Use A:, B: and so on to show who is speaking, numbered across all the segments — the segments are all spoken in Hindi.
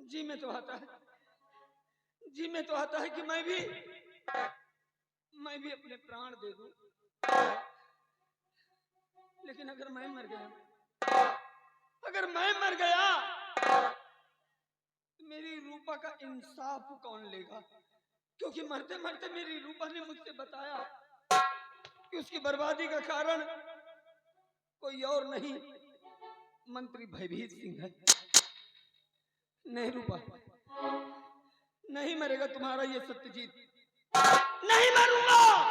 A: जी में तो आता है, जी में तो आता है कि मैं भी अपने प्राण दे दूं, लेकिन अगर मैं मर गया तो मेरी रूपा का इंसाफ कौन लेगा? क्योंकि मरते मरते मेरी रूपा ने मुझसे बताया कि उसकी बर्बादी का कारण कोई और नहीं, मंत्री भयभीत सिंह है। नहीं रूपा, नहीं मरेगा तुम्हारा ये सत्यजीत, नहीं मरूंगा,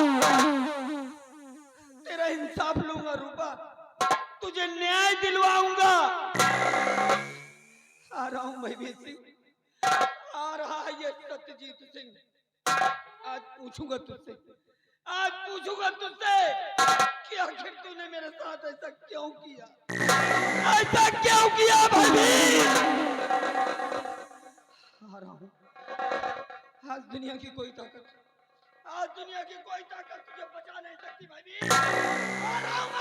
A: तेरा इंसाफ लूंगा रूपा, तुझे न्याय दिलवाऊंगा। आ रहा हूं भयभीत सिंह, आ रहा है ये सत्यजीत सिंह। आज पूछूंगा तुझसे कि आखिर तूने मेरे साथ ऐसा क्यों किया, भयभीत? आ रहा हूं। आज दुनिया की कोई ताकत तुझे बचा नहीं सकती भयभीत। आ रहा हूं मैं।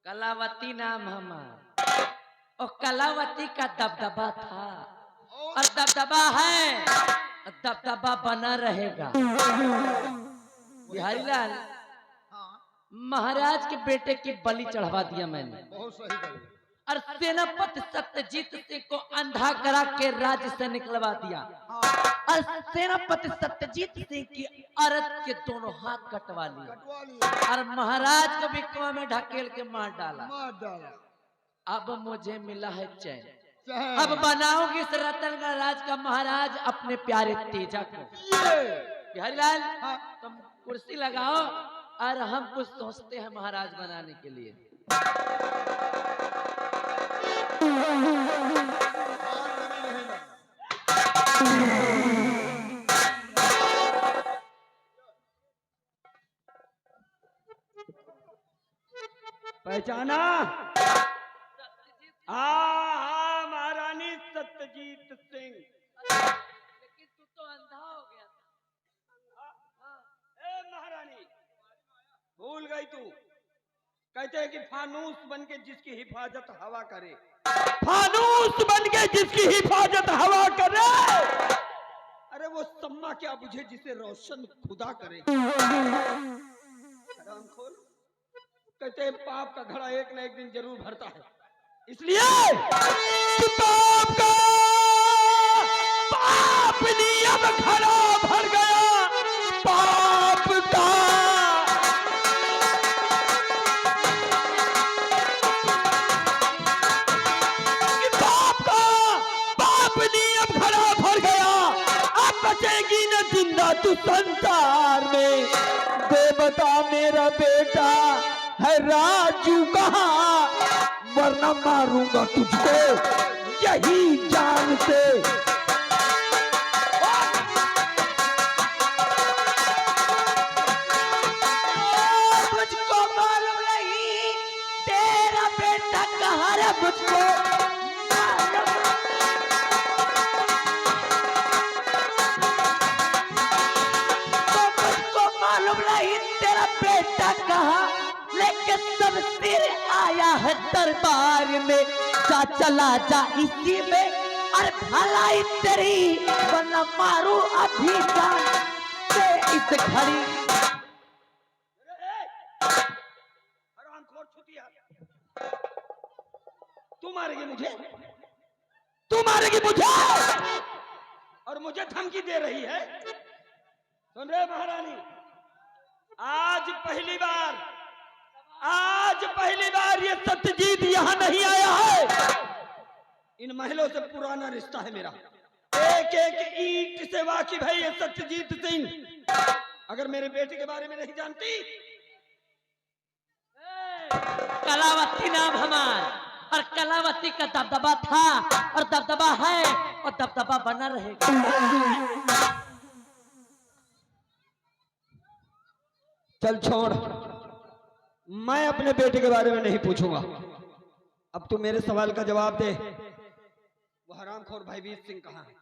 B: कलावती नाम हमारा, और कलावती का दबदबा था और दबदबा है और दबदबा बना रहेगा। बिहारी लाल, महाराज के बेटे की बलि चढ़वा दिया मैंने,
C: बहुत सही करी।
B: और सेनापति सत्यजीत सिंह को अंधा करा के राज्य से निकलवा दिया, और सेनापति सत्यजीत सिंह की औरत के दोनों हाथ कटवा लिए, और महाराज को भी कुआं में ढकेल के मार डाला। अब मुझे मिला है चैन, अब बनाऊंगी इस रतनगढ़ राज का महाराज अपने प्यारे तेजा को। बिहारी लाल, तुम कुर्सी लगाओ और हम कुछ सोचते हैं महाराज बनाने के लिए।
A: पहचाना? महारानी सत्यजीत सिंह।
B: लेकिन तू तो अंधा हो गया था।
A: महारानी, भूल गई तू? कहते हैं कि फानूस बन के जिसकी हिफाजत हवा करे, अरे वो सम्मा क्या बुझे जिसे रोशन खुदा करे। हरामखोर, कहते हैं पाप का घड़ा एक न एक दिन जरूर भरता है, इसलिए कि पाप नियम घड़ा भर गया, पाप का नियम घड़ा भर गया। अब बचेगी न जिंदा तू संसार में, बेबता मेरा बेटा है राजू कहाँ, वरना मारूंगा तुझको यही जान से।
B: मुझको मालूम नहीं तेरा बेटा कहाँ है, मुझको मालूम नहीं तेरा बेटा कहाँ, लेकिन सब सिर आया है दरबार में। जा चला जा इसी में, और भलाई तेरी वरना मारू अभी जान से इस घड़ी।
A: हरामखोर छुतिया, तू मारेगी मुझे, तू मारेगी मुझे, और मुझे धमकी दे रही है। सुन रहे महारानी, आज पहली बार ये सत्यजीत यहाँ नहीं आया है। इन महलों से पुराना रिश्ता है मेरा, एक एक ईंट से वाकिफ है ये सत्यजीत सिंह। अगर मेरे बेटे के बारे में नहीं जानती,
B: कलावती नाम हमार, और कलावती का दबदबा था और दबदबा है और दबदबा बना रहेगा।
A: चल छोड़, मैं अपने बेटे के बारे में नहीं पूछूंगा। अब तू मेरे सवाल का जवाब दे। वो हरामखोर भयभीत सिंह कहाँ है?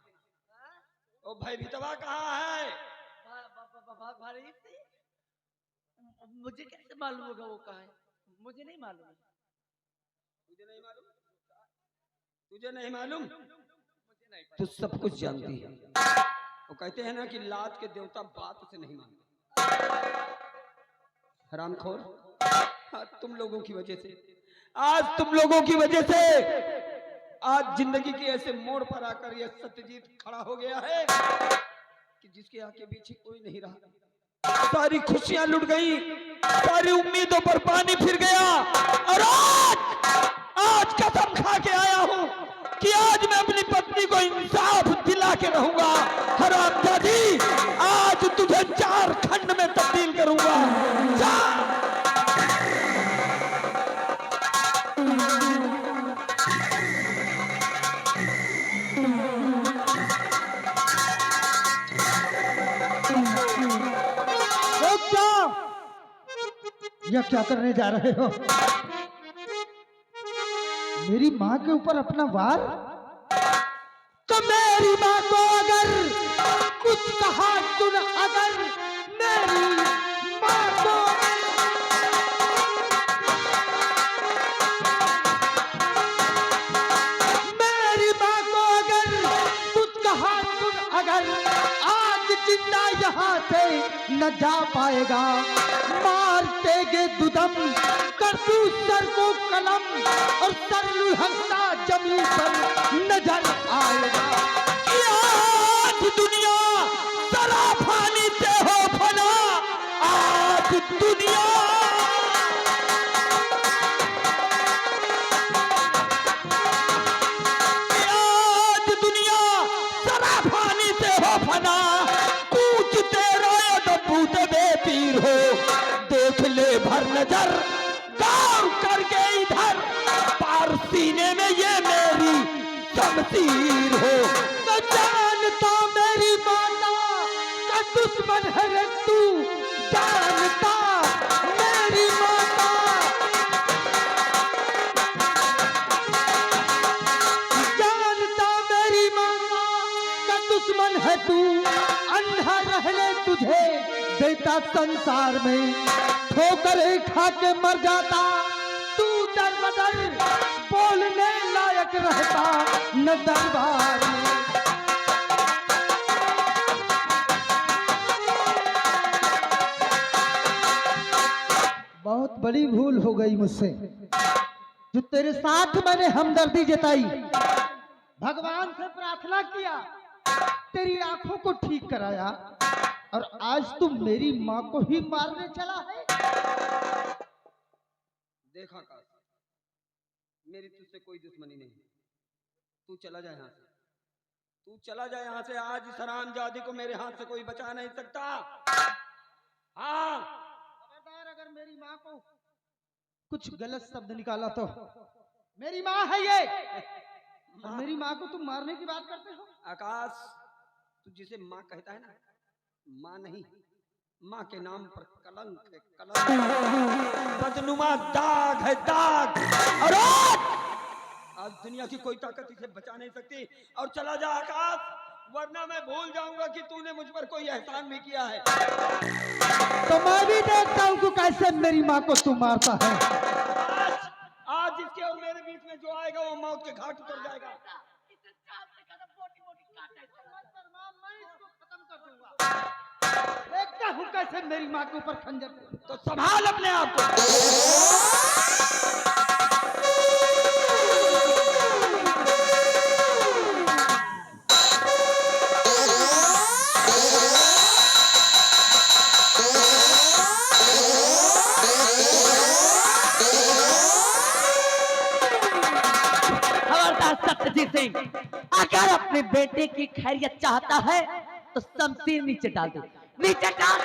A: ओ भयभीतवा कहाँ है?
B: मुझे कैसे मालूम होगा वो कहाँ है? मुझे नहीं मालूम।
A: तुझे नहीं मालूम? तुझे नहीं मालूम? तू सब कुछ जानती है। वो कहते हैं ना कि लात के देवता बात से नहीं मानते। हरामखोर, आज तुम लोगों की वजह से, आज तुम लोगों की वजह से आज जिंदगी के ऐसे मोड़ पर आकर यह सत्यजीत खड़ा हो गया है कि जिसके आगे पीछे कोई नहीं रहा। सारी खुशियां लुट गई, सारी उम्मीदों पर पानी फिर गया। और आज कसम खा के आया हूं कि आज मैं अपनी पत्नी को इंसाफ दिला के रहूंगा। हरामजादी, आज तुझे 4 खंड में तब्दील करूंगा।
C: यह क्या करने जा रहे हो? मेरी माँ के ऊपर अपना वार? तो मेरी माँ को अगर कुछ कहा सुन, अगर मेरी माँ को अगर कुछ कहा सुन, अगर आज जिंदा यहाँ से न जा पाएगा, मार देगे दुदम, कर दूं सर को कलम और सर लुढ़कता जमीन पर नजर आएगा।
A: कि आज दुनिया सराफानी से हो फना, आज दुनिया सराफानी से हो फना। कूचते रोए तो बूते बेपीर हो, देख ले भर नजर गाँव करके इधर, पार सीने में ये मेरी शमशीर हो।
C: तो जानता मेरी माता का दुश्मन है रे तू, जानता मेरी माता, जानता मेरी माता का दुश्मन है तू। अंधा रहने तुझे देता संसार में, ठोकरे खा के मर जाता तू दर बदर, बोलने लायक रहता न दरबार में। बहुत बड़ी भूल हो गई मुझसे, जो तेरे साथ मैंने हमदर्दी जताई, भगवान से प्रार्थना किया, तेरी आंखों को ठीक कराया, और आज तुम मेरी माँ को ही मारने चला है।
A: देखा काश, मेरी तुझसे कोई दुश्मनी नहीं। तू चला जा यहाँ से, तू चला जा यहाँ से। आज इस हरामजादी को मेरे हाथ से कोई बचा नहीं सकता। हाँ,
C: खबरदार, अगर मेरी माँ को कुछ गलत शब्द निकाला तो मेरी माँ है ये, और मेरी माँ को तुम मारने की बात करते हो।
A: आकाश, तू जिसे माँ कहता है ना, माँ नहीं, माँ के नाम पर कलंक है, कलंक, बदनुमा दाग है, दाग। और आज दुनिया की कोई ताकत इसे बचा नहीं सकती। और चला जा आकाश, वरना मैं भूल जाऊंगा कि तूने मुझ पर कोई एहसान भी किया है।
C: तो मैं भी देखता हूँ कि कैसे मेरी माँ को तू मारता है।
A: आज इसके और मेरे बीच में जो आएगा वो मौत के घाट उतर जाएगा।
C: देखता हूँ कैसे मेरी माँ के ऊपर खंजर।
A: तो संभाल अपने आप को।
B: खबरदार सत्यजीत सिंह, अगर अपने बेटे की खैरियत चाहता है तो शमशीर नीचे डाल दे, नीचे डाल।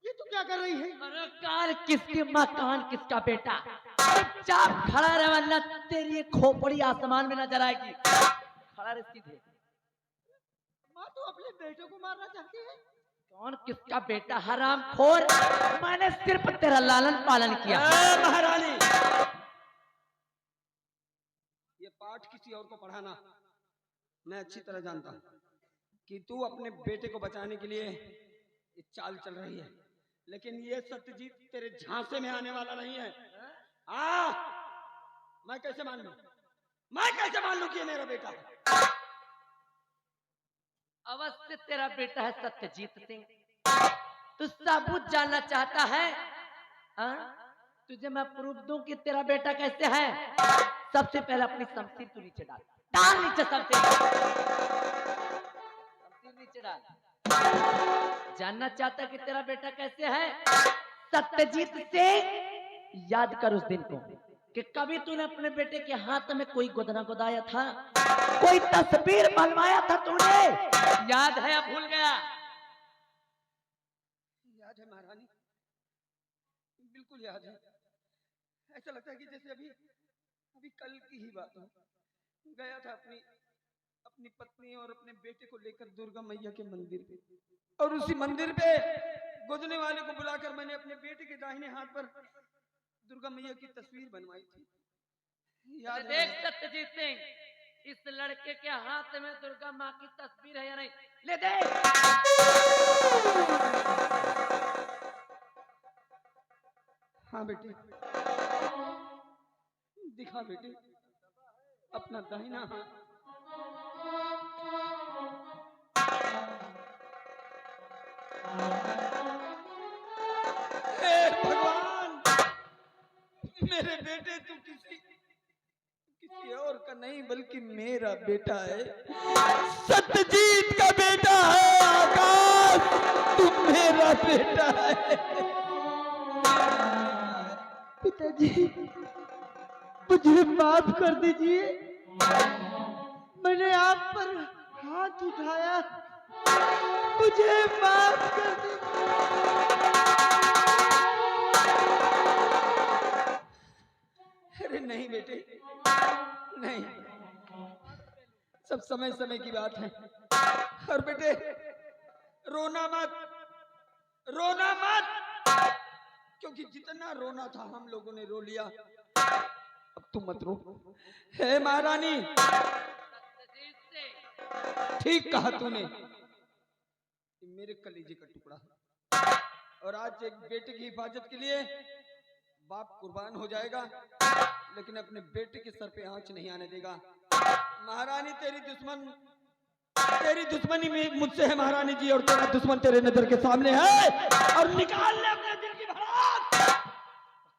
C: ये तो क्या कर रही है?
B: अरे कान किसकी माँ, कान किसका बेटा? चुपचाप खड़ा रहे वरना तेरी ये खोपड़ी आसमान में नजर आएगी। खड़ा रह सीधे।
C: माँ तो अपने बेटे को मारना चाहती है।
B: कौन किसका बेटा? हरामखोर, मैंने सिर्फ तेरा लालन पालन किया।
A: महारानी, ये पाठ किसी और को पढ़ाना मैं अच्छी तरह जानता हूँ कि तू अपने बेटे को बचाने के लिए ये चाल चल रही है, लेकिन ये सत्यजीत तेरे झांसे में आने वाला नहीं है। मैं कैसे मान लूं? मैं कैसे मान लूं कि ये मेरा बेटा है?
B: अवश्य तेरा बेटा है सत्यजीत सिंह। तू सबूत जानना चाहता है? तुझे मैं प्रूफ दूं कि तेरा बेटा कैसे है। सबसे पहले अपनी शमशीर तू नीचे डाल, डाल नीचे शमशीर नीचे डाल। जानना चाहता कि तेरा बेटा कैसे है सत्यजीत सिंह? याद कर उस दिन को कि कभी तूने अपने बेटे के हाथ में कोई गोदना गोदाया था, कोई तस्वीर बनवाया था तूने? याद है या भूल गया?
A: याद है महारानी, बिल्कुल याद है। ऐसा लगता है कि जैसे अभी अभी कल की ही बात हो। गया था अपनी पत्नी और अपने बेटे को लेकर दुर्गा मैया के मंदिर पे, और उसी मंदिर पे गोदने वाले को बुलाकर मैंने अपने बेटे के दाहिने हाथ पर दुर्गा मैया की तस्वीर बनवाई थी। याद है?
B: देख सत्यजीत सिंह, इस लड़के के हाथ में दुर्गा माँ की तस्वीर है या नहीं? ले देख।
A: हाँ बेटे, दिखा बेटे अपना दाहिना हाथ। हे भगवान, मेरे बेटे तू किसी और का नहीं बल्कि मेरा बेटा है, सत्यजीत का बेटा है। आकाश, तू मेरा बेटा है।
C: पिताजी, मुझे माफ कर दीजिए। मैंने आप पर हाथ उठाया, मुझे माफ कर दीजिए।
A: अरे नहीं बेटे, नहीं, सब समय समय की बात है। और बेटे रोना मत, रोना मत, क्योंकि जितना रोना था हम लोगों ने रो लिया। अब तुम मत रो। हे महारानी, ठीक कहा तूने, मेरे कलेजे का टुकड़ा है, और आज एक बेटे की हिफाजत के लिए बाप कुर्बान हो जाएगा, लेकिन अपने बेटे के सर पे आंच नहीं आने देगा। महारानी, तेरी दुश्मनी में मुझसे है महारानी जी, और तेरा दुश्मन तेरे नजर के सामने है, और निकाल ले अपने दिल की भड़ास।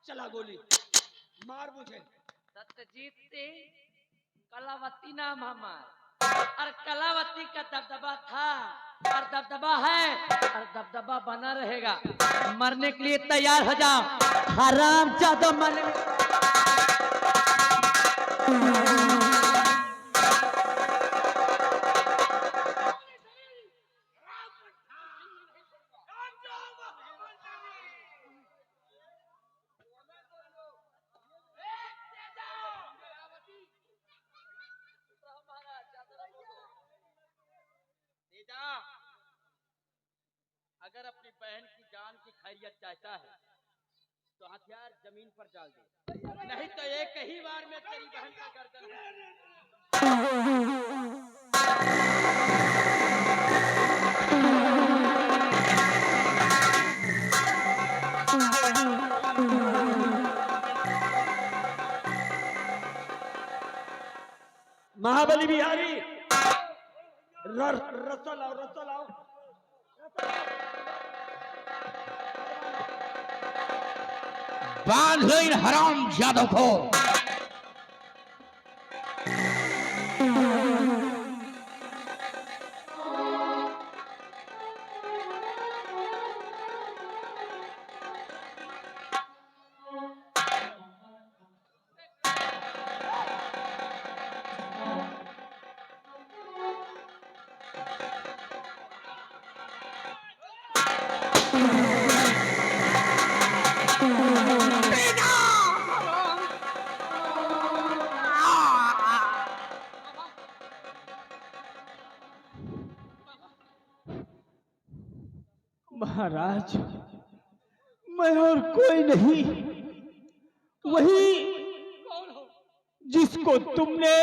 A: चला गोली मार मुझे।
B: सत्यजीत सिंह, कलावती नाम हमारा, और कलावती का दबदबा था और दबदबा है और दबदबा बना रहेगा। मरने के लिए तैयार हो जाओ, हराम जादो मरने में।
D: अगर अपनी बहन की जान की खैरियत चाहता है तो हथियार जमीन पर डाल दे, नहीं तो एक ही बार में तेरी बहन का गर्दन
A: महाबली बिहारी, रस्सा लाओ, रस्सा लाओ।
D: बांध लो इन हराम जादों को।
E: महाराज, मैं और कोई नहीं, वही
A: कौन हो?
E: जिसको तुमने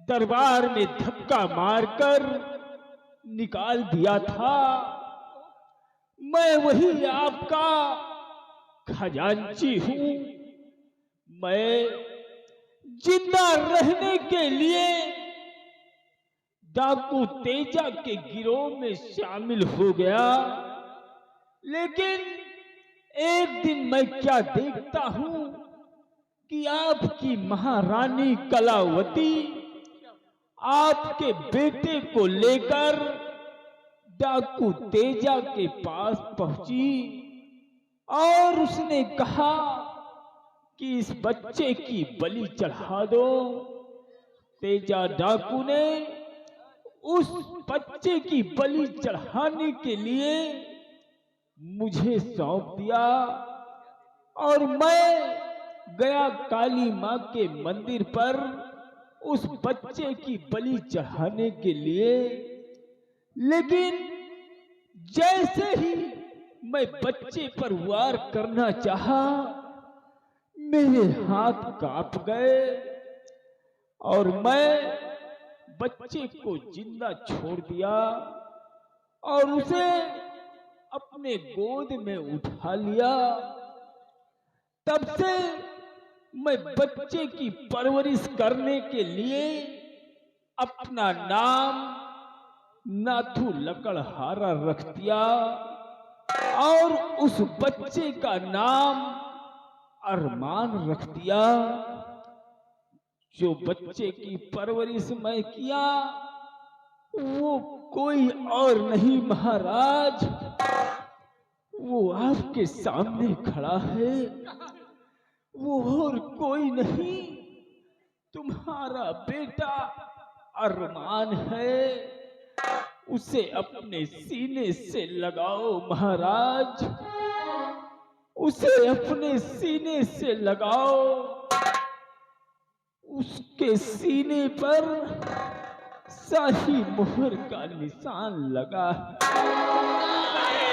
E: दरबार में धक्का मारकर निकाल दिया था। मैं वही आपका खजांची हूं। मैं जिंदा रहने के लिए डाकू तेजा के गिरोह में शामिल हो गया, लेकिन एक दिन मैं क्या देखता हूं कि आपकी महारानी कलावती आपके बेटे को लेकर डाकू तेजा के पास पहुंची और उसने कहा कि इस बच्चे की बलि चढ़ा दो। तेजा डाकू ने उस बच्चे की बलि चढ़ाने के लिए मुझे सौंप दिया और मैं गया काली मां के मंदिर पर उस बच्चे की बलि चढ़ाने के लिए। लेकिन जैसे ही मैं बच्चे पर वार करना चाहा, मेरे हाथ कांप गए और मैं बच्चे को जिंदा छोड़ दिया और उसे अपने गोद में उठा लिया। तब से मैं बच्चे की परवरिश करने के लिए अपना नाम नाथू लकड़हारा रख दिया और उस बच्चे का नाम अरमान रख दिया। जो बच्चे की परवरिश मैं किया वो कोई और नहीं महाराज, वो आपके सामने खड़ा है। वो और कोई नहीं, तुम्हारा बेटा अरमान है। उसे अपने सीने से लगाओ महाराज, उसे अपने सीने से लगाओ। उसके सीने पर शाही मोहर का निशान लगा है।